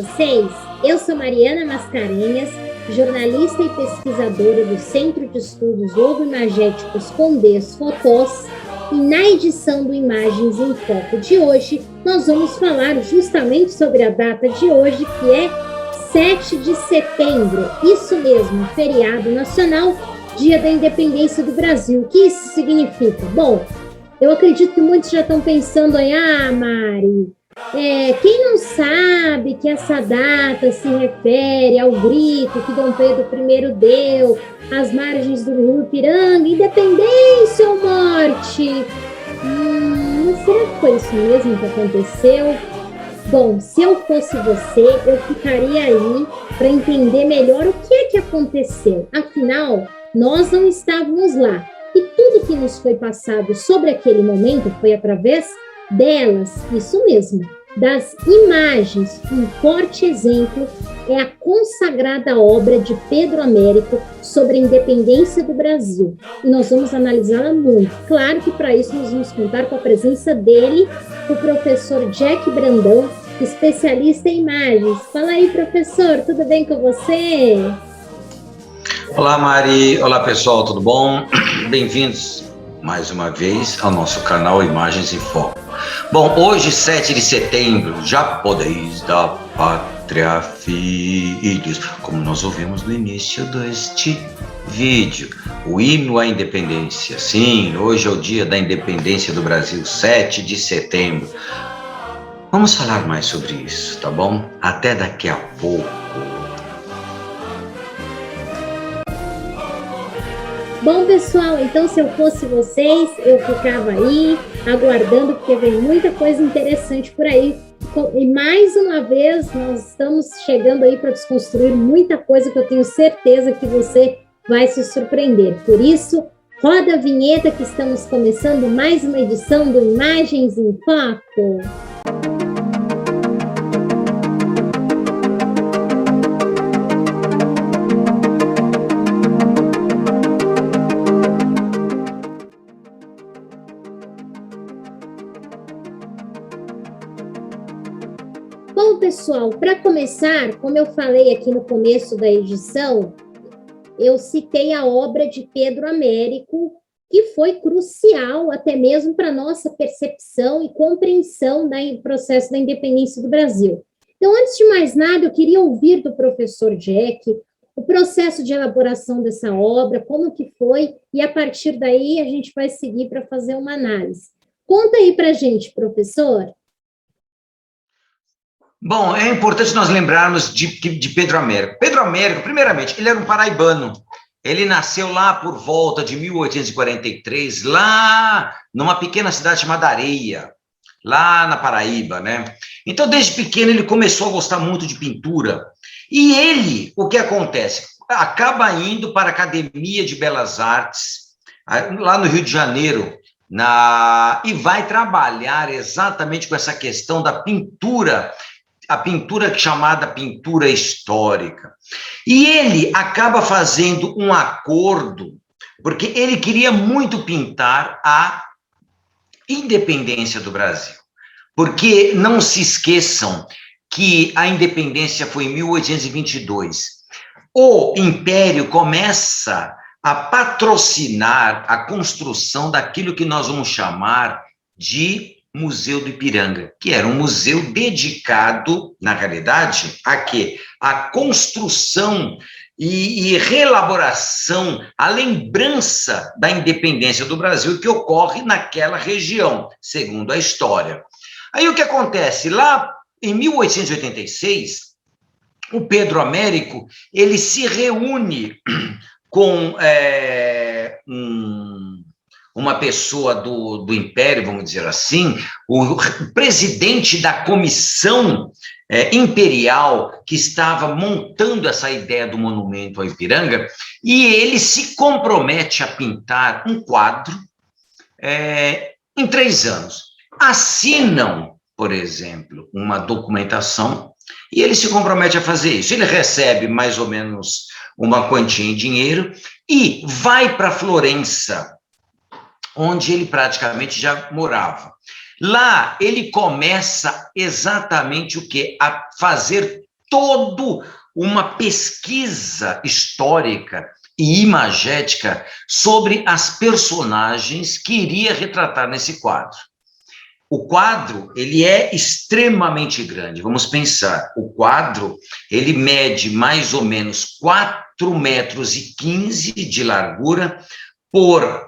vocês? Eu sou Mariana Mascarenhas, jornalista e pesquisadora do Centro de Estudos Logoimagéticos Condés Fotós, e na edição do Imagens em Foco de hoje, nós vamos falar justamente sobre a data de hoje, que é 7 de setembro, isso mesmo, feriado nacional, Dia da Independência do Brasil. O que isso significa? Bom, eu acredito que muitos já estão pensando aí, Mari, quem não sabe que essa data se refere ao grito que Dom Pedro I deu às margens do Rio Ipiranga, independência ou morte? Mas será que foi isso mesmo que aconteceu? Bom, se eu fosse você, eu ficaria aí para entender melhor o que é que aconteceu. Afinal, nós não estávamos lá. E tudo que nos foi passado sobre aquele momento foi através delas, isso mesmo, das imagens. Um forte exemplo é a consagrada obra de Pedro Américo sobre a independência do Brasil. E nós vamos analisá-la muito. Claro que para isso nós vamos contar com a presença dele, o professor Jack Brandão, especialista em imagens. Fala aí, professor, tudo bem com você? Olá, Mari. Olá, pessoal, tudo bom? Bem-vindos mais uma vez ao nosso canal Imagens em Foco. Bom, hoje, 7 de setembro, já podeis da pátria, filhos, como nós ouvimos no início deste vídeo, o hino à independência. Sim, hoje é o dia da independência do Brasil, 7 de setembro. Vamos falar mais sobre isso, tá bom? Até daqui a pouco. Bom, pessoal, então se eu fosse vocês, eu ficava aí aguardando, porque vem muita coisa interessante por aí. E mais uma vez, nós estamos chegando aí para desconstruir muita coisa que eu tenho certeza que você vai se surpreender. Por isso, roda a vinheta que estamos começando mais uma edição do Imagens em Foco. Bom, pessoal, para começar, como eu falei aqui no começo da edição, eu citei a obra de Pedro Américo, que foi crucial até mesmo para a nossa percepção e compreensão do processo da independência do Brasil. Então, antes de mais nada, eu queria ouvir do professor Jack o processo de elaboração dessa obra, como que foi, e a partir daí a gente vai seguir para fazer uma análise. Conta aí para a gente, professor. Bom, é importante nós lembrarmos de Pedro Américo. Pedro Américo, primeiramente, ele era um paraibano. Ele nasceu lá por volta de 1843, lá numa pequena cidade chamada Areia, lá na Paraíba, né? Então, desde pequeno, ele começou a gostar muito de pintura. E ele, o que acontece? Acaba indo para a Academia de Belas Artes, lá no Rio de Janeiro, e vai trabalhar exatamente com essa questão da pintura, a pintura chamada pintura histórica. E ele acaba fazendo um acordo, porque ele queria muito pintar a independência do Brasil. Porque não se esqueçam que a independência foi em 1822. O Império começa a patrocinar a construção daquilo que nós vamos chamar de Museu do Ipiranga, que era um museu dedicado, na realidade, a quê? A construção e reelaboração, a lembrança da independência do Brasil que ocorre naquela região, segundo a história. Aí o que acontece? Lá em 1886, o Pedro Américo, ele se reúne com uma pessoa do Império, vamos dizer assim, o presidente da comissão imperial que estava montando essa ideia do monumento ao Ipiranga, e ele se compromete a pintar um quadro em 3 anos. Assinam, por exemplo, uma documentação, e ele se compromete a fazer isso. Ele recebe mais ou menos uma quantia em dinheiro e vai para Florença, onde ele praticamente já morava. Lá ele começa exatamente o quê? A fazer toda uma pesquisa histórica e imagética sobre as personagens que iria retratar nesse quadro. O quadro, ele é extremamente grande. Vamos pensar, o quadro, ele mede mais ou menos 4,15 metros de largura por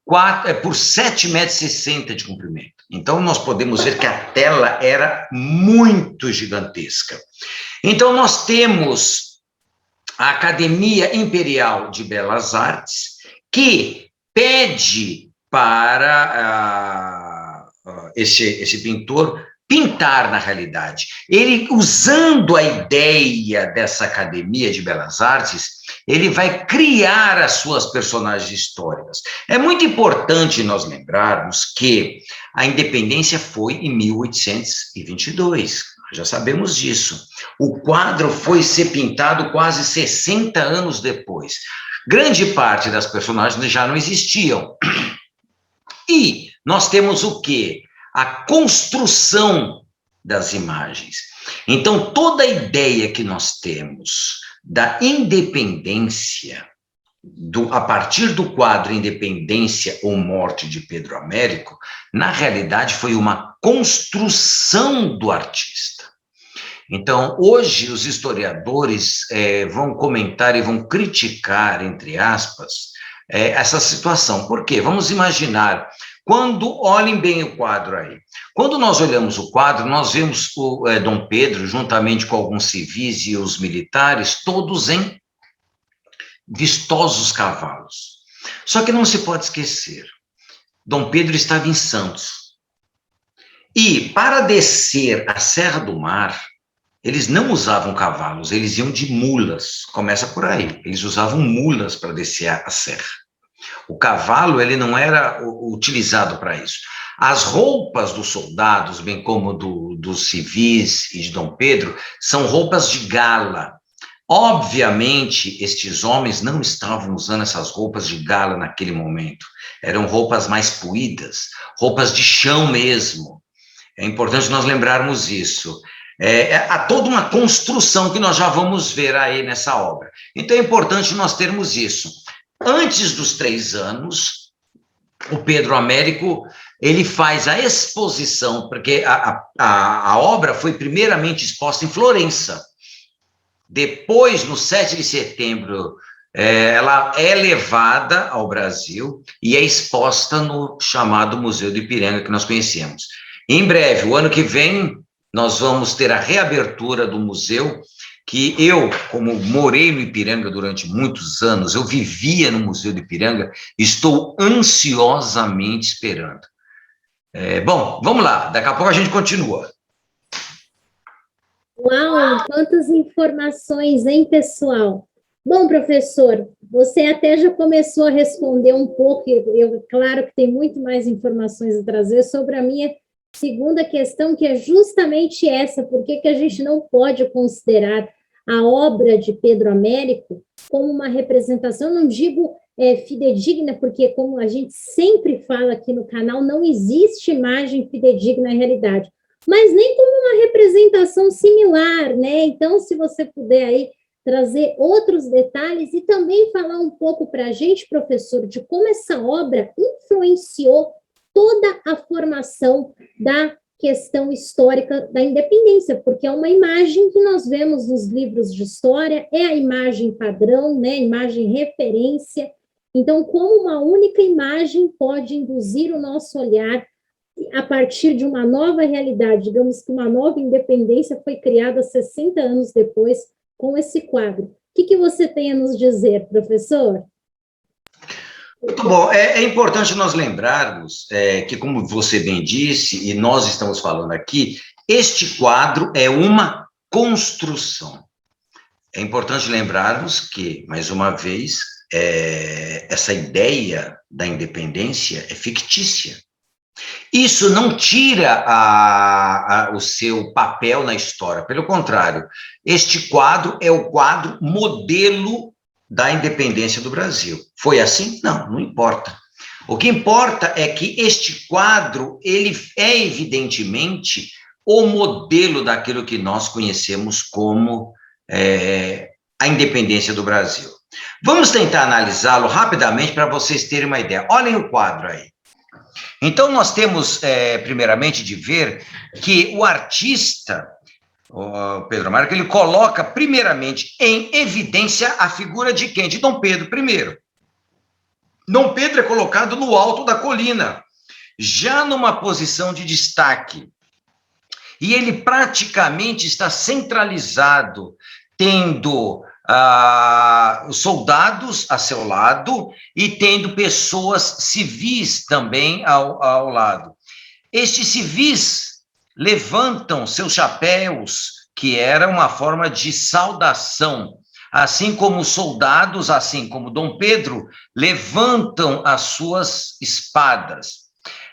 7,60 metros de comprimento. Então, nós podemos ver que a tela era muito gigantesca. Então, nós temos a Academia Imperial de Belas Artes, que pede para esse pintor pintar na realidade. Ele, usando a ideia dessa Academia de Belas Artes, ele vai criar as suas personagens históricas. É muito importante nós lembrarmos que a independência foi em 1822, já sabemos disso. O quadro foi ser pintado quase 60 anos depois. Grande parte das personagens já não existiam. E nós temos o quê? A construção das imagens. Então, toda a ideia que nós temos da independência, a partir do quadro Independência ou Morte de Pedro Américo, na realidade foi uma construção do artista. Então, hoje, os historiadores vão comentar e vão criticar, entre aspas, essa situação. Por quê? Vamos imaginar, olhem bem o quadro aí. Quando nós olhamos o quadro, nós vemos o Dom Pedro, juntamente com alguns civis e os militares, todos em vistosos cavalos. Só que não se pode esquecer, Dom Pedro estava em Santos. E, para descer a Serra do Mar, eles não usavam cavalos, eles iam de mulas. Começa por aí. Eles usavam mulas para descer a serra. O cavalo, ele não era utilizado para isso. As roupas dos soldados, bem como dos civis e de Dom Pedro, são roupas de gala. Obviamente, estes homens não estavam usando essas roupas de gala naquele momento. Eram roupas mais puídas, roupas de chão mesmo. É importante nós lembrarmos isso. Há toda uma construção que nós já vamos ver aí nessa obra. Então, é importante nós termos isso. Antes dos 3 anos, o Pedro Américo, ele faz a exposição, porque a obra foi primeiramente exposta em Florença. Depois, no 7 de setembro, ela é levada ao Brasil e é exposta no chamado Museu do Ipiranga, que nós conhecemos. Em breve, o ano que vem, nós vamos ter a reabertura do museu, que eu, como morei no Ipiranga durante muitos anos, eu vivia no Museu do Ipiranga, estou ansiosamente esperando. Bom, vamos lá, daqui a pouco a gente continua. Uau, quantas informações, hein, pessoal? Bom, professor, você até já começou a responder um pouco, claro que tem muito mais informações a trazer sobre a minha segunda questão, que é justamente essa: por que a gente não pode considerar a obra de Pedro Américo como uma representação, não digo fidedigna, porque, como a gente sempre fala aqui no canal, não existe imagem fidedigna na realidade, mas nem como uma representação similar, né? Então, se você puder aí trazer outros detalhes e também falar um pouco para a gente, professor, de como essa obra influenciou toda a formação da questão histórica da independência, porque é uma imagem que nós vemos nos livros de história, é a imagem padrão, né, imagem referência. Então, como uma única imagem pode induzir o nosso olhar a partir de uma nova realidade, digamos que uma nova independência foi criada 60 anos depois com esse quadro. O que você tem a nos dizer, professor? Muito bom. É importante nós lembrarmos que, como você bem disse, e nós estamos falando aqui, este quadro é uma construção. É importante lembrarmos que, mais uma vez, essa ideia da independência é fictícia. Isso não tira o seu papel na história, pelo contrário, este quadro é o quadro modelo da independência do Brasil. Foi assim? Não, não importa. O que importa é que este quadro, ele é evidentemente o modelo daquilo que nós conhecemos como a independência do Brasil. Vamos tentar analisá-lo rapidamente para vocês terem uma ideia. Olhem o quadro aí. Então, nós temos, primeiramente, de ver que o artista, o Pedro Américo, ele coloca, primeiramente, em evidência a figura de quem? De Dom Pedro I. Dom Pedro é colocado no alto da colina, já numa posição de destaque. E ele praticamente está centralizado, tendo os soldados a seu lado e tendo pessoas civis também ao lado. Estes civis levantam seus chapéus, que era uma forma de saudação, assim como os soldados, assim como Dom Pedro, levantam as suas espadas.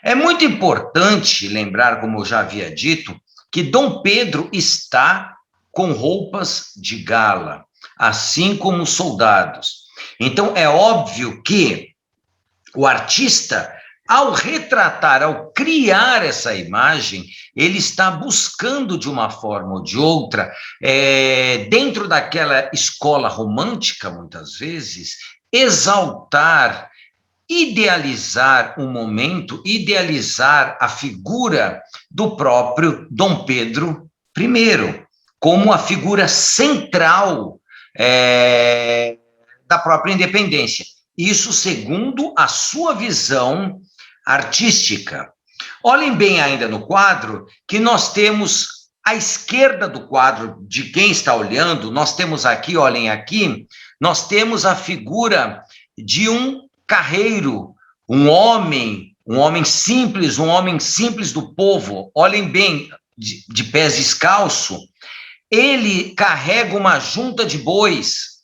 É muito importante lembrar, como eu já havia dito, que Dom Pedro está com roupas de gala, assim como os soldados. Então, é óbvio que o artista, ao retratar, ao criar essa imagem, ele está buscando, de uma forma ou de outra, dentro daquela escola romântica, muitas vezes, exaltar, idealizar um momento, idealizar a figura do próprio Dom Pedro I, como a figura central da própria independência. Isso segundo a sua visão artística. Olhem bem ainda no quadro que nós temos à esquerda do quadro, de quem está olhando, nós temos aqui, olhem aqui, nós temos a figura de um carreiro, um homem simples, um homem simples do povo. Olhem bem, de pés descalço, ele carrega uma junta de bois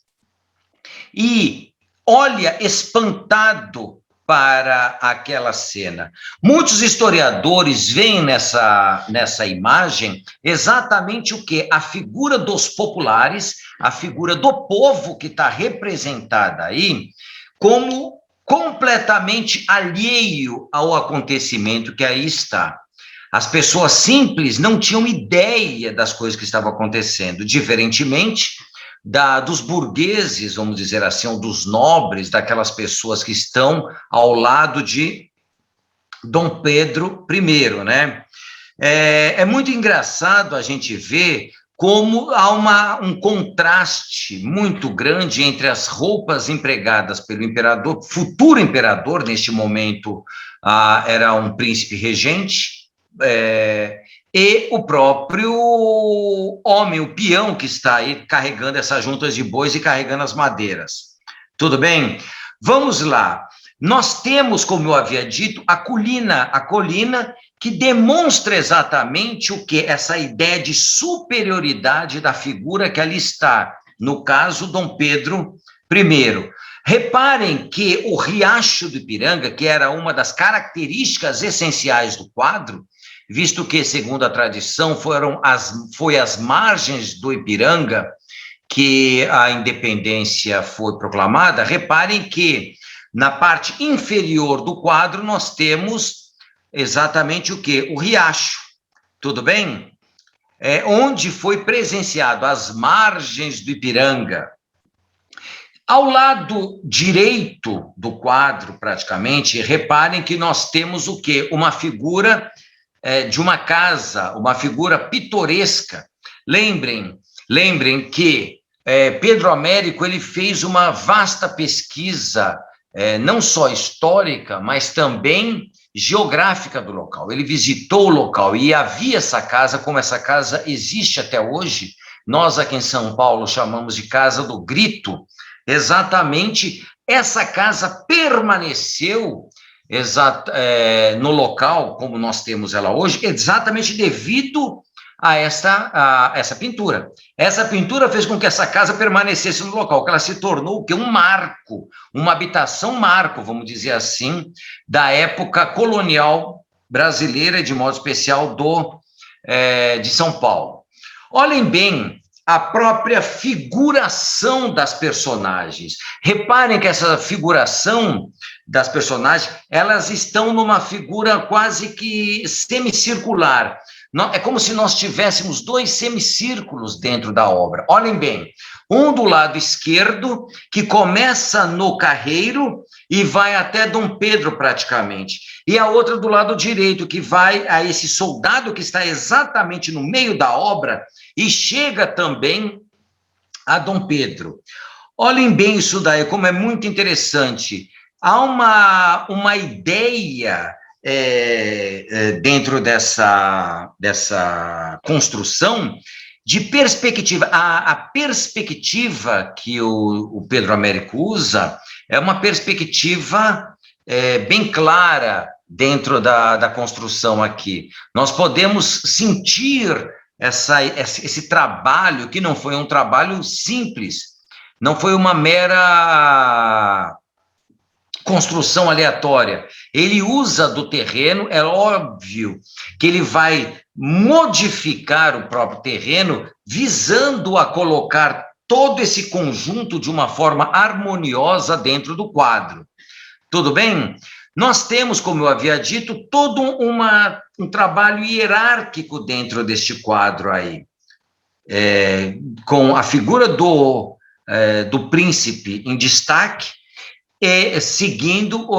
e olha espantado para aquela cena. Muitos historiadores veem nessa imagem exatamente o que? A figura dos populares, a figura do povo que está representada aí, como completamente alheio ao acontecimento que aí está. As pessoas simples não tinham ideia das coisas que estavam acontecendo, diferentemente dos burgueses, vamos dizer assim, ou dos nobres, daquelas pessoas que estão ao lado de Dom Pedro I, né? É muito engraçado a gente ver como há um contraste muito grande entre as roupas empregadas pelo imperador, futuro imperador, neste momento era um príncipe regente, e o próprio homem, o peão que está aí carregando essas juntas de bois e carregando as madeiras. Tudo bem? Vamos lá. Nós temos, como eu havia dito, a colina que demonstra exatamente o que? Essa ideia de superioridade da figura que ali está, no caso, Dom Pedro I. Reparem que o Riacho do Ipiranga, que era uma das características essenciais do quadro, visto que, segundo a tradição, foi às margens do Ipiranga que a independência foi proclamada. Reparem que, na parte inferior do quadro, nós temos exatamente o quê? O riacho, tudo bem? Onde foi presenciado, às margens do Ipiranga. Ao lado direito do quadro, praticamente, reparem que nós temos o quê? Uma figura de uma casa, uma figura pitoresca. Lembrem que Pedro Américo ele fez uma vasta pesquisa, não só histórica, mas também geográfica do local. Ele visitou o local e havia essa casa, como essa casa existe até hoje, nós aqui em São Paulo chamamos de Casa do Grito. Exatamente, essa casa permaneceu no local, como nós temos ela hoje, exatamente devido a essa pintura. Essa pintura fez com que essa casa permanecesse no local, que ela se tornou um marco, uma habitação marco, vamos dizer assim, da época colonial brasileira, de modo especial de São Paulo. Olhem bem a própria figuração das personagens. Reparem que essa figuração das personagens, elas estão numa figura quase que semicircular. É como se nós tivéssemos dois semicírculos dentro da obra. Olhem bem, um do lado esquerdo, que começa no Carreiro e vai até Dom Pedro praticamente, e a outra do lado direito, que vai a esse soldado que está exatamente no meio da obra e chega também a Dom Pedro. Olhem bem isso daí, como é muito interessante. Há uma ideia dentro dessa construção de perspectiva. A perspectiva que o Pedro Américo usa é uma perspectiva bem clara dentro da construção aqui. Nós podemos sentir esse trabalho, que não foi um trabalho simples, não foi uma mera construção aleatória. Ele usa do terreno, é óbvio que ele vai modificar o próprio terreno, visando a colocar todo esse conjunto de uma forma harmoniosa dentro do quadro. Tudo bem? Nós temos, como eu havia dito, todo um trabalho hierárquico dentro deste quadro aí, com a figura do príncipe em destaque, seguindo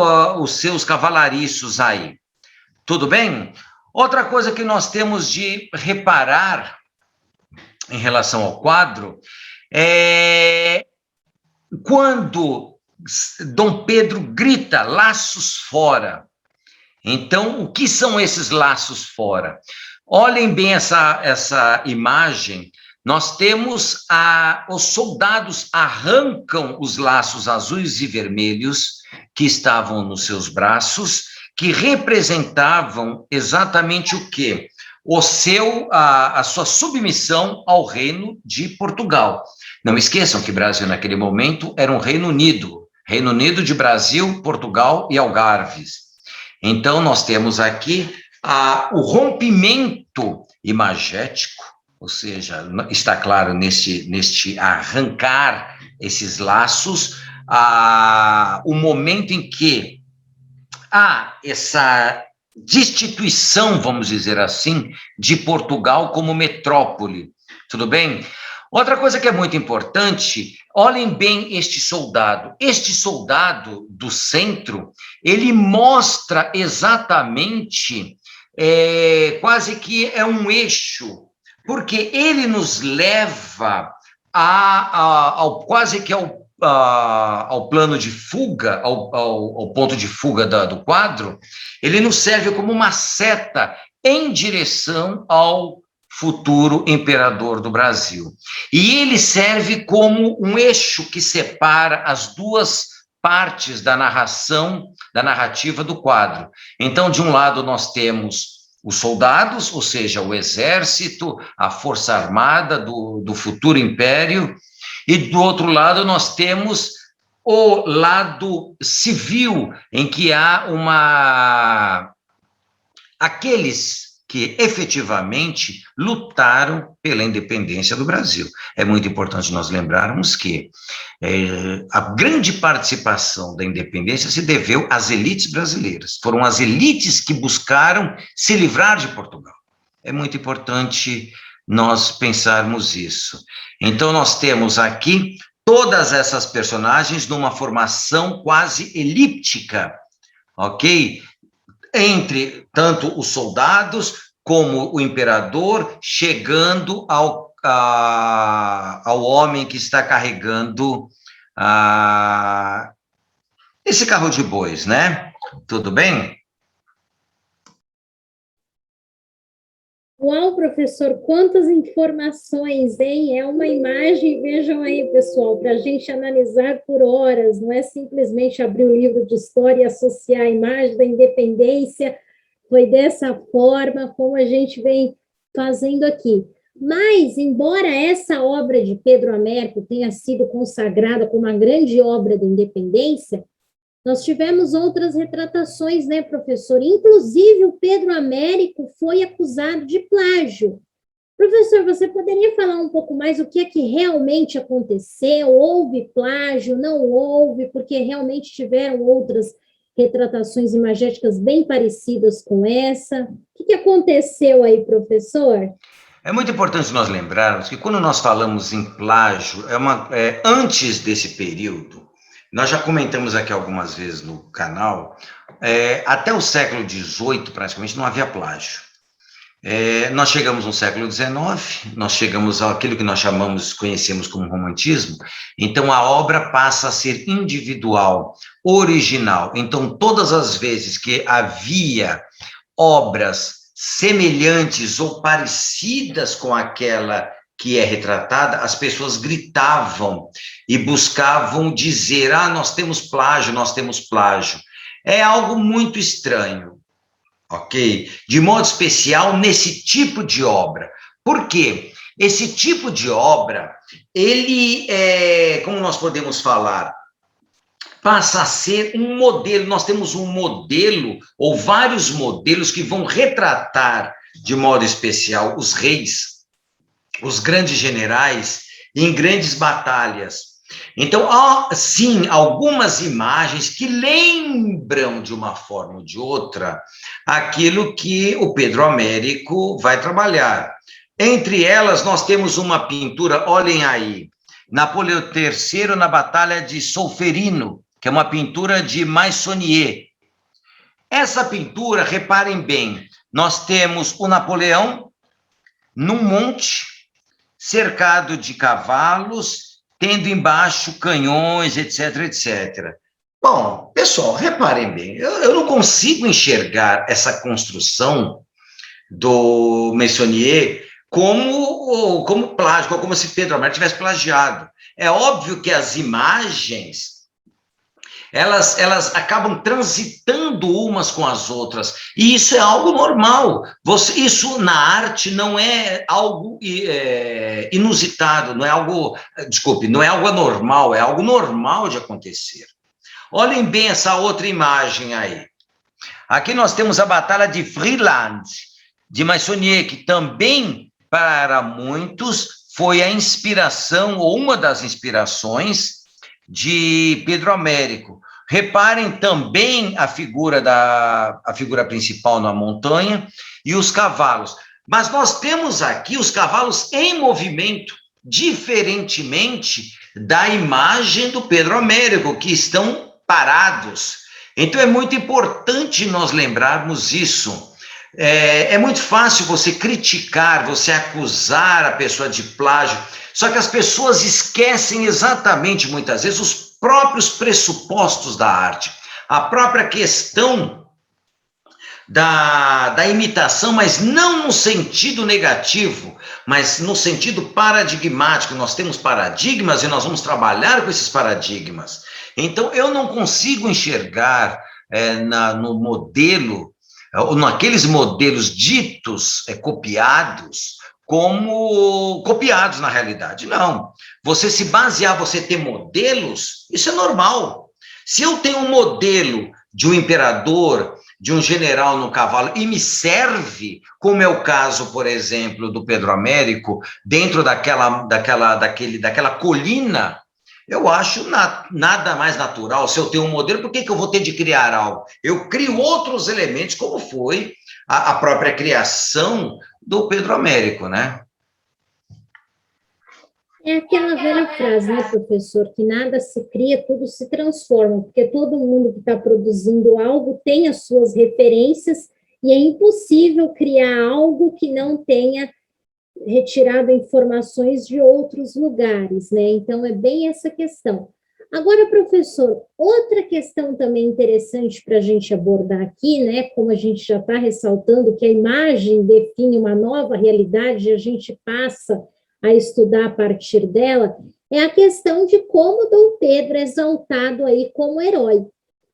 os seus cavalariços aí. Tudo bem? Outra coisa que nós temos de reparar em relação ao quadro é quando Dom Pedro grita laços fora. Então, o que são esses laços fora? Olhem bem essa imagem. Nós temos os soldados arrancam os laços azuis e vermelhos que estavam nos seus braços, que representavam exatamente o quê? A sua submissão ao reino de Portugal. Não esqueçam que o Brasil, naquele momento, era um Reino Unido de Brasil, Portugal e Algarves. Então, nós temos aqui o rompimento imagético, ou seja, está claro neste arrancar esses laços, o momento em que há essa destituição, vamos dizer assim, de Portugal como metrópole. Tudo bem? Outra coisa que é muito importante, olhem bem este soldado. Este soldado do centro, ele mostra exatamente, quase que é um eixo, porque ele nos leva quase que ao plano de fuga, ao ponto de fuga do quadro. Ele nos serve como uma seta em direção ao futuro imperador do Brasil. E ele serve como um eixo que separa as duas partes da narrativa do quadro. Então, de um lado, nós temos os soldados, ou seja, o exército, a força armada do futuro império, e do outro lado nós temos o lado civil, em que há aqueles que efetivamente lutaram pela independência do Brasil. É muito importante nós lembrarmos que a grande participação da independência se deveu às elites brasileiras. Foram as elites que buscaram se livrar de Portugal. É muito importante nós pensarmos isso. Então, nós temos aqui todas essas personagens numa formação quase elíptica, ok? Entre tanto os soldados como o imperador, chegando ao homem que está carregando esse carro de bois, né? Tudo bem? Uau, professor, quantas informações, hein? É uma imagem, vejam aí, pessoal, para a gente analisar por horas, não é simplesmente abrir o livro de história e associar a imagem da independência, foi dessa forma como a gente vem fazendo aqui. Mas, embora essa obra de Pedro Américo tenha sido consagrada como uma grande obra da independência, nós tivemos outras retratações, né, professor? Inclusive, o Pedro Américo foi acusado de plágio. Professor, você poderia falar um pouco mais o que é que realmente aconteceu? Houve plágio? Não houve? Porque realmente tiveram outras retratações imagéticas bem parecidas com essa. O que aconteceu aí, professor? É muito importante nós lembrarmos que quando nós falamos em plágio, antes desse período, nós já comentamos aqui algumas vezes no canal, até o século XVIII, praticamente, não havia plágio. Nós chegamos no século XIX, nós chegamos àquilo que nós conhecemos como romantismo, então a obra passa a ser individual, original. Então, todas as vezes que havia obras semelhantes ou parecidas com aquela que é retratada, as pessoas gritavam e buscavam dizer, nós temos plágio, nós temos plágio. É algo muito estranho, ok? De modo especial nesse tipo de obra. Por quê? Esse tipo de obra, ele como nós podemos falar, passa a ser um modelo. Nós temos um modelo, ou vários modelos, que vão retratar, de modo especial, os reis, os grandes generais, em grandes batalhas. Então, há, sim, algumas imagens que lembram, de uma forma ou de outra, aquilo que o Pedro Américo vai trabalhar. Entre elas, nós temos uma pintura, olhem aí, Napoleão III na Batalha de Solferino, que é uma pintura de Meissonier. Essa pintura, reparem bem, nós temos o Napoleão num monte, cercado de cavalos, tendo embaixo canhões, etc, etc. Bom, pessoal, reparem bem, eu não consigo enxergar essa construção do Meissonier como plágio, como se Pedro Américo tivesse plagiado. É óbvio que as imagens, elas acabam transitando umas com as outras, e isso é algo normal. Isso na arte não é algo inusitado, não é algo, desculpe, não é algo anormal, é algo normal de acontecer. Olhem bem essa outra imagem aí. Aqui nós temos a Batalha de Friedland, de Meissonier, que também, para muitos, foi a inspiração, ou uma das inspirações, de Pedro Américo. Reparem também a figura principal na montanha e os cavalos. Mas nós temos aqui os cavalos em movimento, diferentemente da imagem do Pedro Américo, que estão parados. Então é muito importante nós lembrarmos isso. É muito fácil você criticar, você acusar a pessoa de plágio, só que as pessoas esquecem exatamente, muitas vezes, os próprios pressupostos da arte, a própria questão da imitação, mas não no sentido negativo, mas no sentido paradigmático. Nós temos paradigmas e nós vamos trabalhar com esses paradigmas. Então, eu não consigo enxergar no modelo, ou naqueles modelos ditos copiados, como copiados na realidade. Não. Você se basear, você ter modelos, isso é normal. Se eu tenho um modelo de um imperador, de um general no cavalo, e me serve, como é o caso, por exemplo, do Pedro Américo, dentro daquela colina, eu acho nada mais natural. Se eu tenho um modelo, por que eu vou ter de criar algo? Eu crio outros elementos, como foi a própria criação do Pedro Américo, né? É aquela velha frase, né, professor, que nada se cria, tudo se transforma, porque todo mundo que está produzindo algo tem as suas referências e é impossível criar algo que não tenha retirado informações de outros lugares, né? Então, é bem essa questão. Agora, professor, outra questão também interessante para a gente abordar aqui, né? Como a gente já está ressaltando que a imagem define uma nova realidade e a gente passa a estudar a partir dela, é a questão de como Dom Pedro é exaltado aí como herói.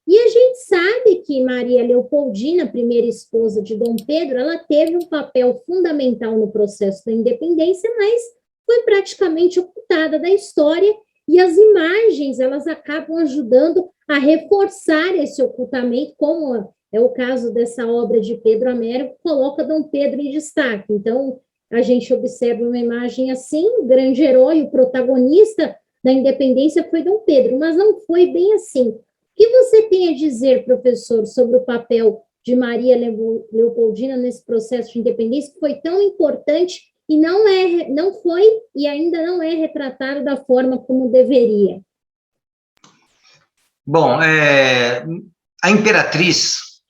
E a gente sabe que Maria Leopoldina, primeira esposa de Dom Pedro, ela teve um papel fundamental no processo da independência, mas foi praticamente ocultada da história, e as imagens, elas acabam ajudando a reforçar esse ocultamento, como é o caso dessa obra de Pedro Américo, que coloca Dom Pedro em destaque. Então, a gente observa uma imagem assim, o grande herói, o protagonista da independência foi Dom Pedro, mas não foi bem assim. que você tem a dizer, professor, sobre o papel de Maria Leopoldina nesse processo de independência, que foi tão importante e não foi e ainda não é retratado da forma como deveria? Bom, a imperatriz,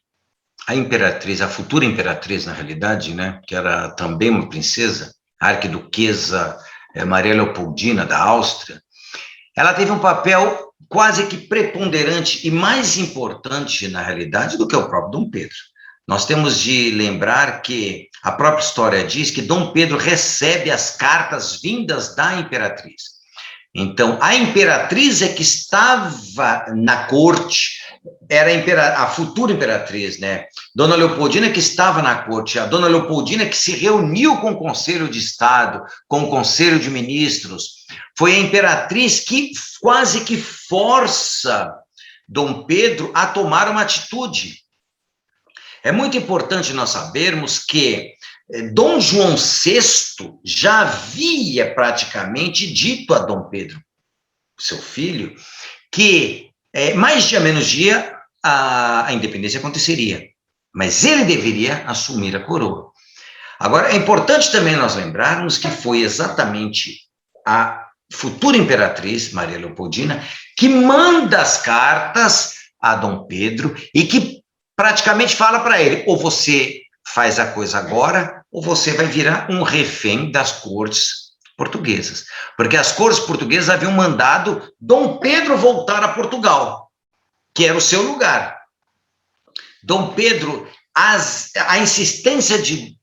a futura imperatriz, na realidade, né, que era também uma princesa, a arquiduquesa Maria Leopoldina da Áustria, ela teve um papel quase que preponderante e mais importante, na realidade, do que o próprio Dom Pedro. Nós temos de lembrar que a própria história diz que Dom Pedro recebe as cartas vindas da imperatriz. Então, a imperatriz é que estava na corte, era a futura imperatriz, né? Dona Leopoldina que estava na corte, a Dona Leopoldina que se reuniu com o Conselho de Estado, com o Conselho de Ministros, foi a imperatriz que quase que força Dom Pedro a tomar uma atitude. É muito importante nós sabermos que Dom João VI já havia praticamente dito a Dom Pedro, seu filho, que mais dia menos dia a independência aconteceria, mas ele deveria assumir a coroa. Agora, é importante também nós lembrarmos que foi exatamente a futura imperatriz, Maria Leopoldina, que manda as cartas a Dom Pedro e que praticamente fala para ele, ou você faz a coisa agora, ou você vai virar um refém das cortes portuguesas. Porque as cortes portuguesas haviam mandado Dom Pedro voltar a Portugal, que era o seu lugar. Dom Pedro, a insistência de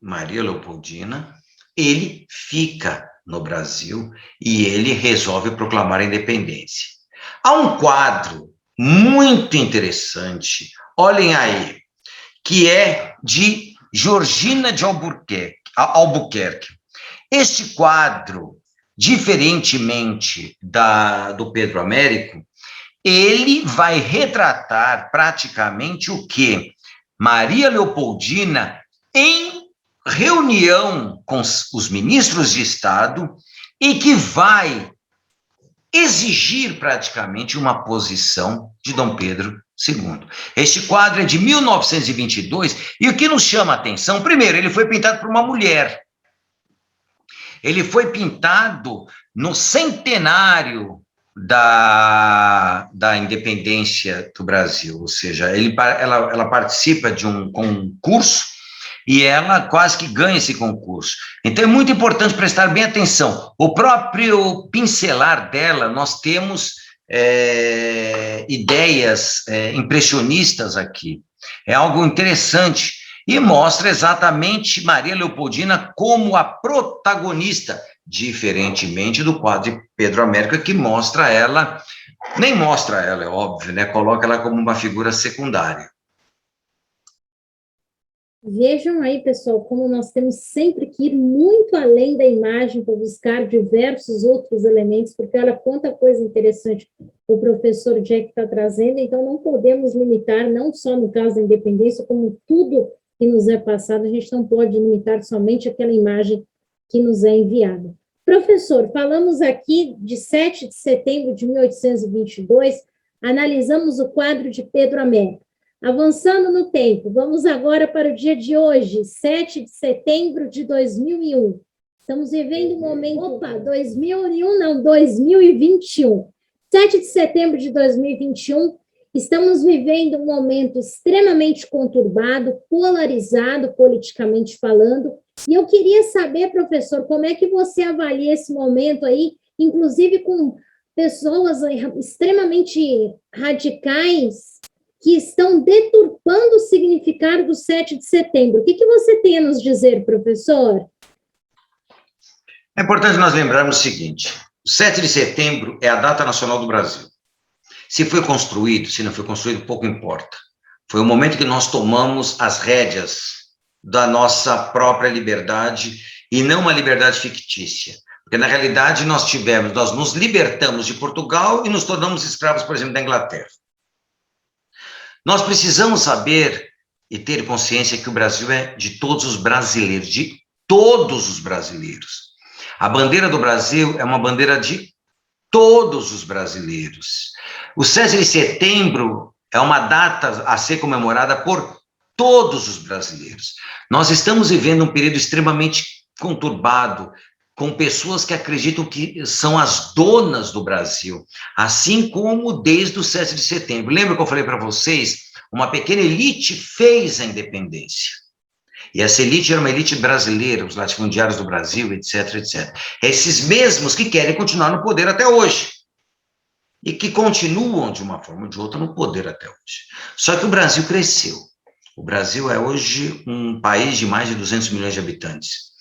Maria Leopoldina, ele fica no Brasil e ele resolve proclamar a independência. Há um quadro muito interessante, olhem aí, que é de Georgina de Albuquerque. Este quadro, diferentemente do Pedro Américo, ele vai retratar praticamente o que Maria Leopoldina, em reunião com os ministros de Estado, e que vai exigir praticamente uma posição de Dom Pedro II. Este quadro é de 1922, e o que nos chama a atenção, primeiro, ele foi pintado por uma mulher. Ele foi pintado no centenário da independência do Brasil, ou seja, ela participa de um concurso e ela quase que ganha esse concurso. Então, é muito importante prestar bem atenção. O próprio pincelar dela, nós temos ideias impressionistas aqui. É algo interessante e mostra exatamente Maria Leopoldina como a protagonista, diferentemente do quadro de Pedro Américo, que mostra ela, nem mostra ela, é óbvio, né? Coloca ela como uma figura secundária. Vejam aí, pessoal, como nós temos sempre que ir muito além da imagem para buscar diversos outros elementos, porque olha quanta coisa interessante o professor Jack está trazendo, então não podemos limitar, não só no caso da independência, como tudo que nos é passado, a gente não pode limitar somente aquela imagem que nos é enviada. Professor, falamos aqui de 7 de setembro de 1822, analisamos o quadro de Pedro Américo. Avançando no tempo, vamos agora para o dia de hoje, 7 de setembro de 2001. Estamos vivendo um momento... 2001 não, 2021. 7 de setembro de 2021, estamos vivendo um momento extremamente conturbado, polarizado, politicamente falando, e eu queria saber, professor, como é que você avalia esse momento aí, inclusive com pessoas extremamente radicais, que estão deturpando o significado do 7 de setembro. O que você tem a nos dizer, professor? É importante nós lembrarmos o seguinte, o 7 de setembro é a data nacional do Brasil. Se foi construído, se não foi construído, pouco importa. Foi o momento que nós tomamos as rédeas da nossa própria liberdade e não uma liberdade fictícia. Porque, na realidade, nós nos libertamos de Portugal e nos tornamos escravos, por exemplo, da Inglaterra. Nós precisamos saber e ter consciência que o Brasil é de todos os brasileiros, de todos os brasileiros. A bandeira do Brasil é uma bandeira de todos os brasileiros. O 7 de setembro é uma data a ser comemorada por todos os brasileiros. Nós estamos vivendo um período extremamente conturbado, com pessoas que acreditam que são as donas do Brasil, assim como desde o 7 de setembro. Lembra que eu falei para vocês? Uma pequena elite fez a independência. E essa elite era uma elite brasileira, os latifundiários do Brasil, etc, etc. Esses mesmos que querem continuar no poder até hoje. E que continuam, de uma forma ou de outra, no poder até hoje. Só que o Brasil cresceu. O Brasil é hoje um país de mais de 200 milhões de habitantes.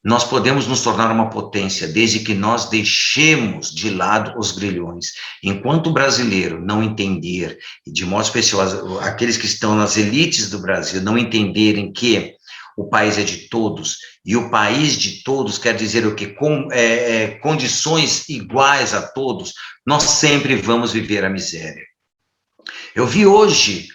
Nós podemos nos tornar uma potência desde que nós deixemos de lado os grilhões. Enquanto o brasileiro não entender, e de modo especial aqueles que estão nas elites do Brasil não entenderem que o país é de todos, e o país de todos quer dizer o quê? Condições iguais a todos, nós sempre vamos viver a miséria. Eu vi hoje,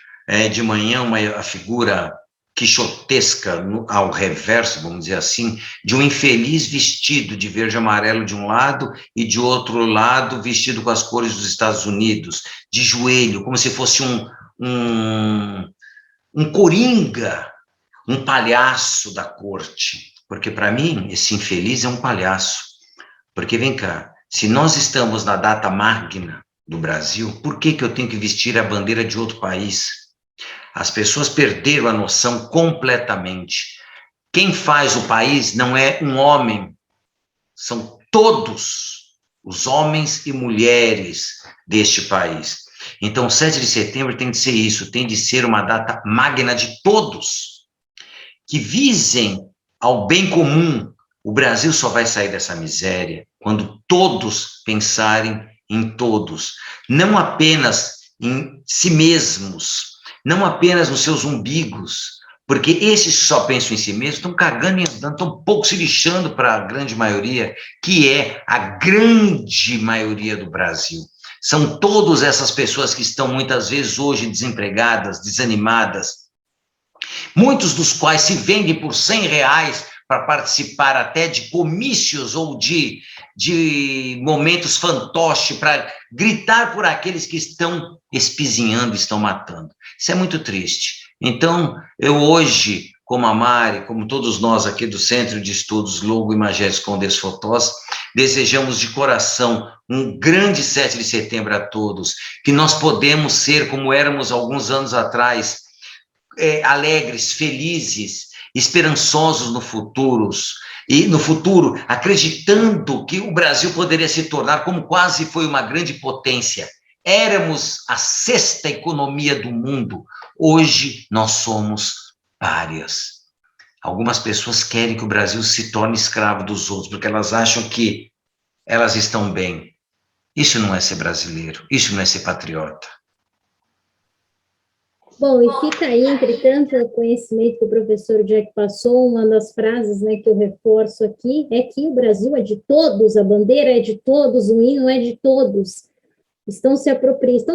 de manhã, a figura quixotesca, ao reverso, vamos dizer assim, de um infeliz vestido de verde e amarelo de um lado e de outro lado vestido com as cores dos Estados Unidos, de joelho, como se fosse um coringa, um palhaço da corte, porque para mim esse infeliz é um palhaço, porque vem cá, se nós estamos na data magna do Brasil, por que eu tenho que vestir a bandeira de outro país? As pessoas perderam a noção completamente. Quem faz o país não é um homem, são todos os homens e mulheres deste país. Então, o 7 de setembro tem de ser isso, tem de ser uma data magna de todos, que visem ao bem comum. O Brasil só vai sair dessa miséria quando todos pensarem em todos, não apenas em si mesmos, não apenas nos seus umbigos, porque esses que só pensam em si mesmos estão cagando e andando, estão um pouco se lixando para a grande maioria, que é a grande maioria do Brasil. São todas essas pessoas que estão muitas vezes hoje desempregadas, desanimadas, muitos dos quais se vendem por R$100 para participar até de comícios ou de momentos fantoches, para gritar por aqueles que estão espizinhando, estão matando. Isso é muito triste. Então, eu hoje, como a Mari, como todos nós aqui do Centro de Estudos Logo Imagéticos Condes Fotós, desejamos de coração um grande 7 de setembro a todos, que nós podemos ser como éramos alguns anos atrás, alegres, felizes, esperançosos no futuro, acreditando que o Brasil poderia se tornar, como quase foi, uma grande potência. Éramos a 6ª economia do mundo, hoje nós somos párias. Algumas pessoas querem que o Brasil se torne escravo dos outros, porque elas acham que elas estão bem. Isso não é ser brasileiro, isso não é ser patriota. Bom, e fica aí, entre tanto conhecimento que o professor Jack passou, uma das frases, né, que eu reforço aqui, é que o Brasil é de todos, a bandeira é de todos, o hino é de todos. Estão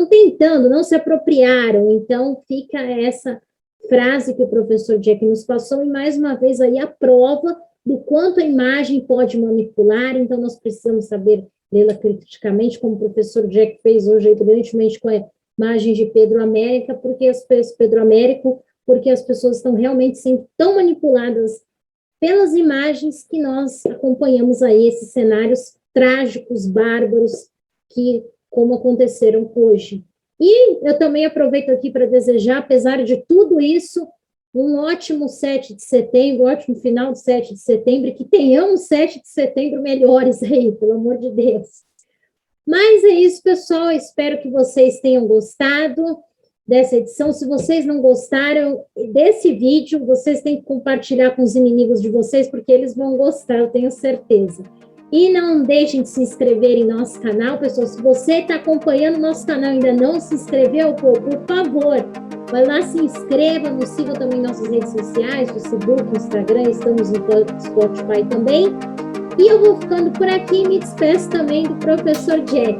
tentando, não se apropriaram, então fica essa frase que o professor Jack nos passou, e mais uma vez aí a prova do quanto a imagem pode manipular, então nós precisamos saber lê-la criticamente, como o professor Jack fez hoje aí brilhantemente com a imagem de Pedro Américo, porque as pessoas estão realmente sendo tão manipuladas pelas imagens que nós acompanhamos aí, esses cenários trágicos, bárbaros, como aconteceram hoje. E eu também aproveito aqui para desejar, apesar de tudo isso, um ótimo 7 de setembro, um ótimo final de 7 de setembro, e que tenhamos 7 de setembro melhores aí, pelo amor de Deus. Mas é isso, pessoal, espero que vocês tenham gostado dessa edição. Se vocês não gostaram desse vídeo, vocês têm que compartilhar com os inimigos de vocês, porque eles vão gostar, eu tenho certeza. E não deixem de se inscrever em nosso canal, pessoal. Se você está acompanhando nosso canal e ainda não se inscreveu, por favor, vai lá, se inscreva, nos siga também em nossas redes sociais, Facebook, Instagram, estamos no Spotify também. E eu vou ficando por aqui e me despeço também do professor Jack.